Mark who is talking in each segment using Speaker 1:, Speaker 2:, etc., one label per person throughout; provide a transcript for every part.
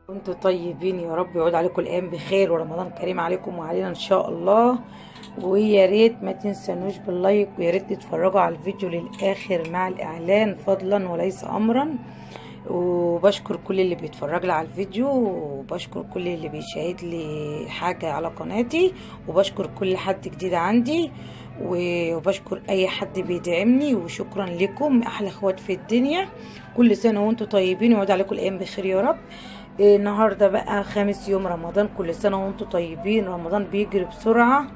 Speaker 1: وانتوا طيبين يا رب، يعود عليكم الايام بخير ورمضان كريم عليكم وعلينا ان شاء الله. ويا ريت ما تنسانوش باللايك، ويا ريت تتفرجوا على الفيديو للاخر مع الاعلان فضلا وليس امرا. وبشكر كل اللي بيتفرج لي على الفيديو، وبشكر كل اللي بيشاهد لي حاجة على قناتي، وبشكر كل حد جديد عندي، وبشكر اي حد بيدعمني، وشكرا لكم احلى اخوات في الدنيا. كل سنة وانتم طيبين، ويعود عليكم الايام بخير يا رب. النهارده بقى خامس يوم رمضان، كل سنة وانتم طيبين. رمضان بيجري بسرعة.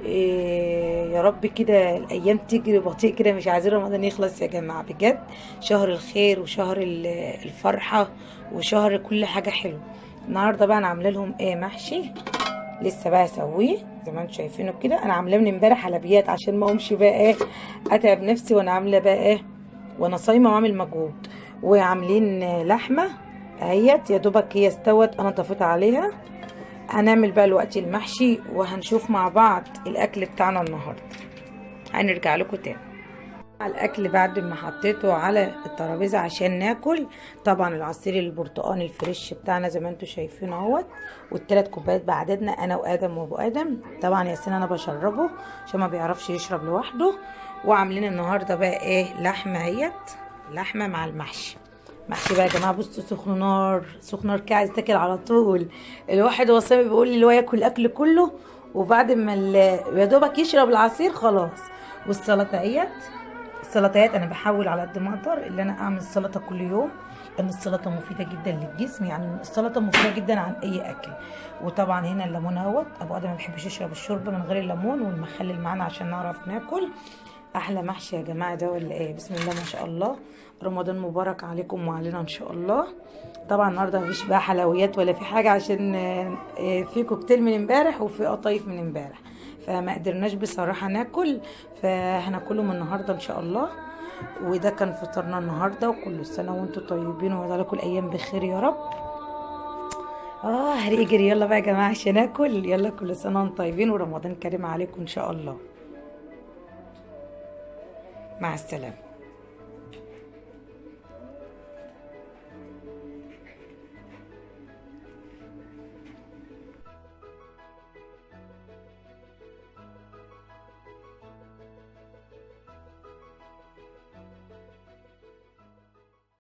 Speaker 1: يا رب كده الايام تجري بطيء كده، مش عايزين رمضان يخلص يا جماعه بجد. شهر الخير وشهر الفرحه وشهر كل حاجه حلوه. النهارده بقى انا عامله لهم محشي، لسه بقى اسويه زي ما انتم شايفينه كده. انا عاملاه من امبارح حلبيات عشان ما اقومش بقى اتعب نفسي وانا عامله بقى وانا صايمه واعمل مجهود. وعاملين لحمه اهيت يا دوبك هي استوت، انا طفيت عليها. هنعمل بقى دلوقتي المحشي، وهنشوف مع بعض الاكل بتاعنا النهارده. هنرجع لكم تاني على الاكل بعد ما حطيته على الترابيزه عشان ناكل. طبعا العصير البرتقاني الفريش بتاعنا زي ما انتم شايفين اهوت، والثلاث كوبايات بعددنا انا وادم وابو ادم. طبعا ياسين انا بشربه عشان ما بيعرفش يشرب لوحده. وعاملين النهارده بقى لحمه اهيت، لحمه مع المحشي. محشي بقى يا جماعه، بصوا سخن نار، سخن نار كده، عايز تاكل على طول. الواحد هو صايم بيقول لي اللي هو ياكل الاكل كله، وبعد ما يا دوبك يشرب العصير خلاص. والسلطه اهيت. السلطات انا بحاول على قد ما اقدر ان انا اعمل سلطه كل يوم، لان السلطه مفيده جدا للجسم، يعني السلطه مفيده جدا عن اي اكل. وطبعا هنا الليمون اهوت، ابو ادم ما بيحبش يشرب الشوربه من غير الليمون، والمخلل معانا عشان نعرف ناكل. احلى محشي يا جماعه ده ولا ايه؟ بسم الله ما شاء الله. رمضان مبارك عليكم وعلينا ان شاء الله. طبعا النهارده مفيش بقى حلويات ولا في حاجه، عشان في كوكتيل من امبارح وفي قطايف من امبارح، فما قدرناش بصراحه ناكل، فهناكلهم النهارده ان شاء الله. وده كان فطرنا النهارده، وكل سنه وانتم طيبين، ويعود عليكم الايام بخير يا رب. هنجري يلا بقى يا جماعه عشان ناكل. يلا كل سنه وانتم طيبين، ورمضان كريم عليكم ان شاء الله. مع السلامه.